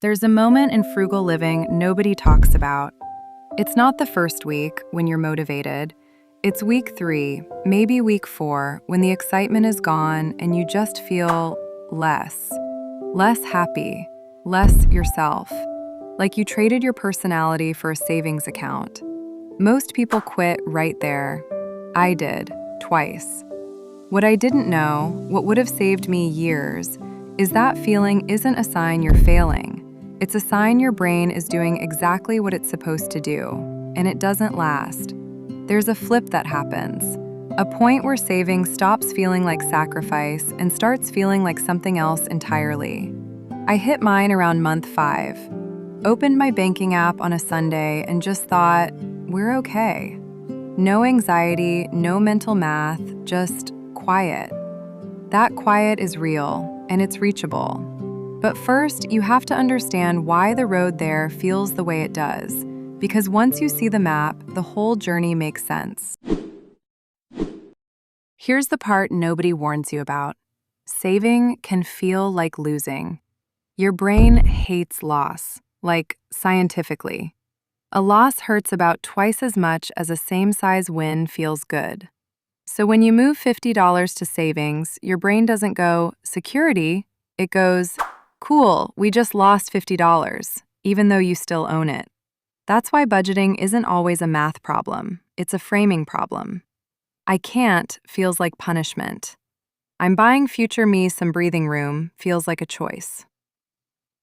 There's a moment in frugal living nobody talks about. It's not the first week when you're motivated. It's week 3, maybe week 4, when the excitement is gone and you just feel less happy, less yourself. Like you traded your personality for a savings account. Most people quit right there. I did, twice. What I didn't know, what would have saved me years, is that feeling isn't a sign you're failing. It's a sign your brain is doing exactly what it's supposed to do, and it doesn't last. There's a flip that happens, a point where saving stops feeling like sacrifice and starts feeling like something else entirely. I hit mine around month 5. Opened my banking app on a Sunday and just thought, we're okay. No anxiety, no mental math, just quiet. That quiet is real, and it's reachable. But first, you have to understand why the road there feels the way it does, because once you see the map, the whole journey makes sense. Here's the part nobody warns you about. Saving can feel like losing. Your brain hates loss, like scientifically. A loss hurts about twice as much as a same-size win feels good. So when you move $50 to savings, your brain doesn't go, security, it goes, cool, we just lost $50, even though you still own it. That's why budgeting isn't always a math problem, it's a framing problem. I can't feels like punishment. I'm buying future me some breathing room feels like a choice.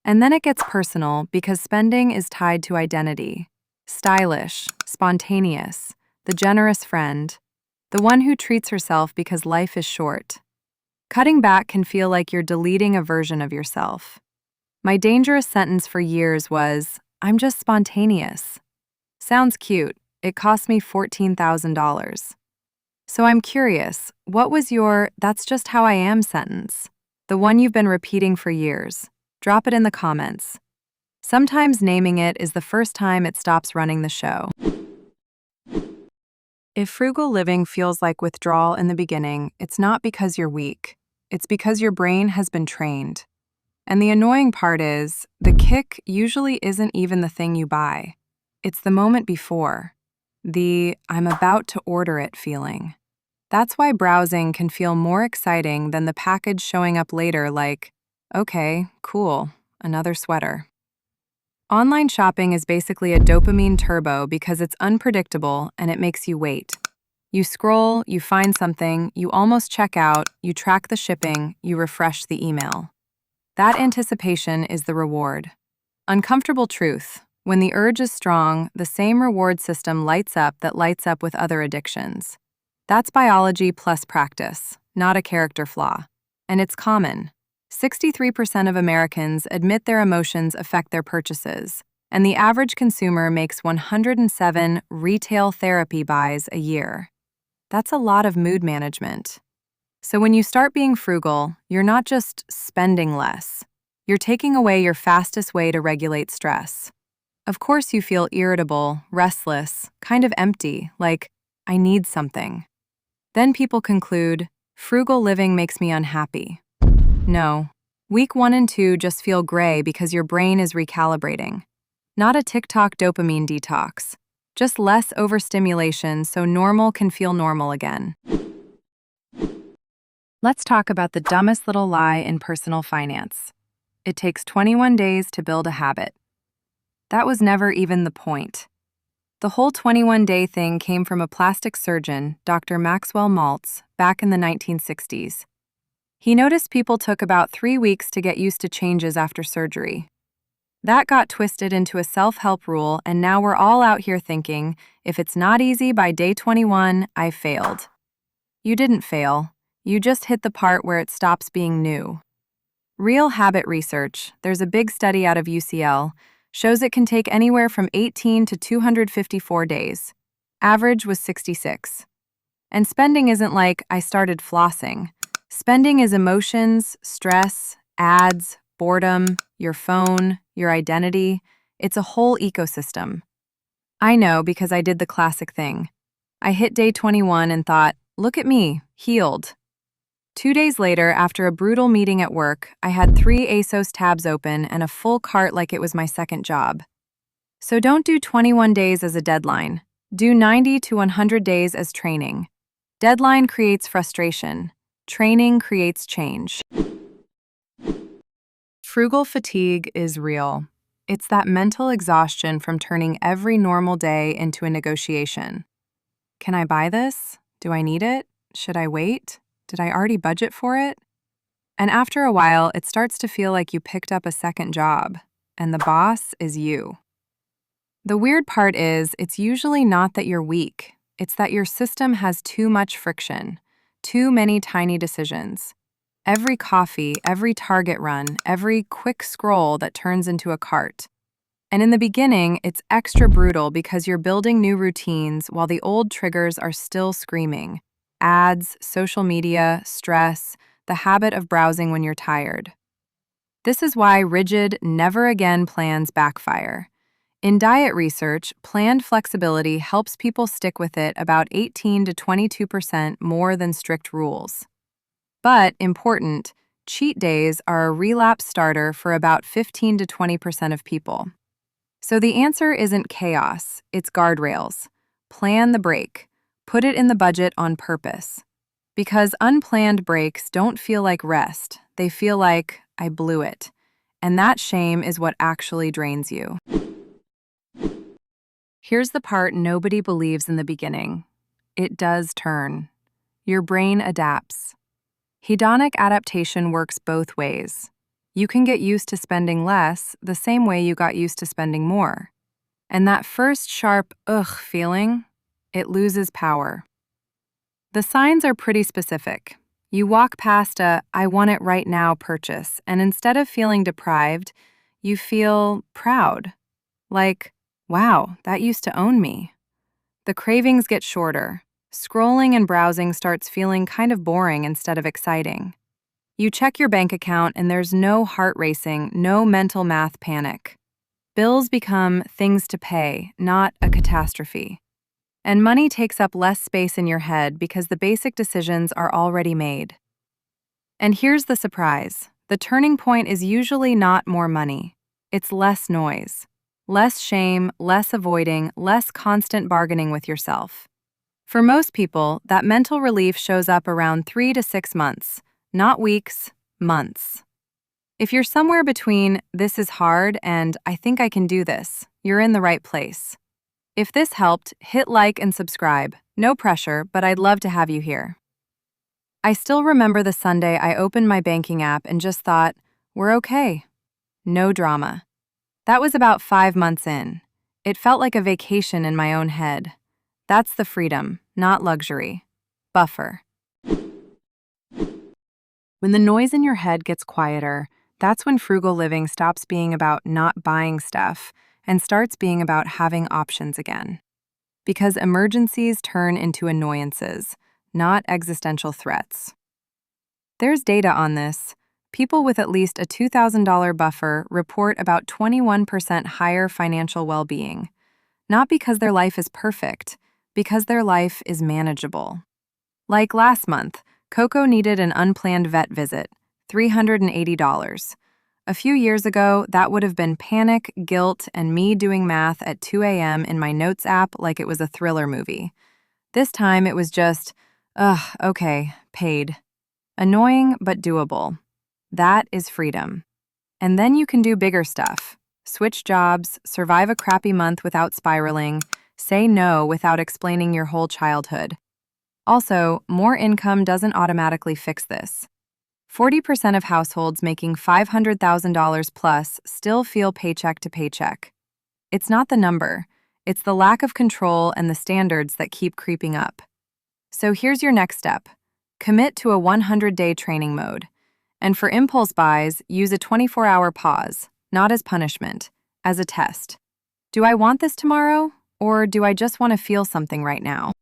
And then it gets personal because spending is tied to identity. Stylish, spontaneous, the generous friend, the one who treats herself because life is short. Cutting back can feel like you're deleting a version of yourself. My dangerous sentence for years was, I'm just spontaneous. Sounds cute. It cost me $14,000. So I'm curious, what was your "that's just how I am" sentence? The one you've been repeating for years. Drop it in the comments. Sometimes naming it is the first time it stops running the show. If frugal living feels like withdrawal in the beginning, it's not because you're weak. It's because your brain has been trained. And the annoying part is, the kick usually isn't even the thing you buy. It's the moment before. The "I'm about to order it" feeling. That's why browsing can feel more exciting than the package showing up later like, okay, cool, another sweater. Online shopping is basically a dopamine turbo because it's unpredictable and it makes you wait. You scroll, you find something, you almost check out, you track the shipping, you refresh the email. That anticipation is the reward. Uncomfortable truth. When the urge is strong, the same reward system lights up that lights up with other addictions. That's biology plus practice, not a character flaw. And it's common. 63% of Americans admit their emotions affect their purchases, and the average consumer makes 107 retail therapy buys a year. That's a lot of mood management. So when you start being frugal, you're not just spending less. You're taking away your fastest way to regulate stress. Of course you feel irritable, restless, kind of empty, like, I need something. Then people conclude, frugal living makes me unhappy. No. Week 1 and 2 just feel gray because your brain is recalibrating. Not a TikTok dopamine detox. Just less overstimulation so normal can feel normal again. Let's talk about the dumbest little lie in personal finance. It takes 21 days to build a habit. That was never even the point. The whole 21-day thing came from a plastic surgeon, Dr. Maxwell Maltz, back in the 1960s. He noticed people took about 3 weeks to get used to changes after surgery. That got twisted into a self-help rule, and now we're all out here thinking, if it's not easy by day 21, I failed. You didn't fail. You just hit the part where it stops being new. Real habit research, there's a big study out of UCL, shows it can take anywhere from 18 to 254 days. Average was 66. And spending isn't like, I started flossing. Spending is emotions, stress, ads, boredom, your phone, your identity. It's a whole ecosystem. I know because I did the classic thing. I hit day 21 and thought, look at me, healed. 2 days later, after a brutal meeting at work, I had 3 ASOS tabs open and a full cart like it was my second job. So don't do 21 days as a deadline. Do 90 to 100 days as training. Deadline creates frustration. Training creates change. Frugal fatigue is real. It's that mental exhaustion from turning every normal day into a negotiation. Can I buy this? Do I need it? Should I wait? Did I already budget for it? And after a while, it starts to feel like you picked up a second job, and the boss is you. The weird part is, it's usually not that you're weak. It's that your system has too much friction, too many tiny decisions. Every coffee, every Target run, every quick scroll that turns into a cart. And in the beginning, it's extra brutal because you're building new routines while the old triggers are still screaming. Ads, social media, stress, the habit of browsing when you're tired. This is why rigid, never-again plans backfire. In diet research, planned flexibility helps people stick with it about 18 to 22% more than strict rules. But, important, cheat days are a relapse starter for about 15 to 20% of people. So the answer isn't chaos, it's guardrails. Plan the break. Put it in the budget on purpose. Because unplanned breaks don't feel like rest, they feel like, I blew it. And that shame is what actually drains you. Here's the part nobody believes in the beginning. It does turn. Your brain adapts. Hedonic adaptation works both ways. You can get used to spending less the same way you got used to spending more. And that first sharp, ugh feeling, it loses power. The signs are pretty specific. You walk past a I want it right now purchase, and instead of feeling deprived, you feel proud. Like, wow, that used to own me. The cravings get shorter. Scrolling and browsing starts feeling kind of boring instead of exciting. You check your bank account and there's no heart racing, no mental math panic. Bills become things to pay, not a catastrophe. And money takes up less space in your head because the basic decisions are already made. And here's the surprise. The turning point is usually not more money. It's less noise. Less shame, less avoiding, less constant bargaining with yourself. For most people, that mental relief shows up around 3 to 6 months, not weeks, months. If you're somewhere between this is hard and I think I can do this, you're in the right place. If this helped, hit like and subscribe. No pressure, but I'd love to have you here. I still remember the Sunday I opened my banking app and just thought, we're okay. No drama. That was about 5 months in. It felt like a vacation in my own head. That's the freedom, not luxury. Buffer. When the noise in your head gets quieter, that's when frugal living stops being about not buying stuff and starts being about having options again. Because emergencies turn into annoyances, not existential threats. There's data on this. People with at least a $2,000 buffer report about 21% higher financial well-being. Not because their life is perfect, because their life is manageable. Like last month, Coco needed an unplanned vet visit, $380. A few years ago, that would have been panic, guilt, and me doing math at 2 a.m. in my notes app like it was a thriller movie. This time it was just, okay, paid. Annoying but doable. That is freedom. And then you can do bigger stuff. Switch jobs, survive a crappy month without spiraling, say no without explaining your whole childhood. Also, more income doesn't automatically fix this. 40% of households making $500,000 plus still feel paycheck to paycheck. It's not the number, it's the lack of control and the standards that keep creeping up. So here's your next step. Commit to a 100-day training mode. And for impulse buys, use a 24-hour pause, not as punishment, as a test. Do I want this tomorrow, or do I just want to feel something right now?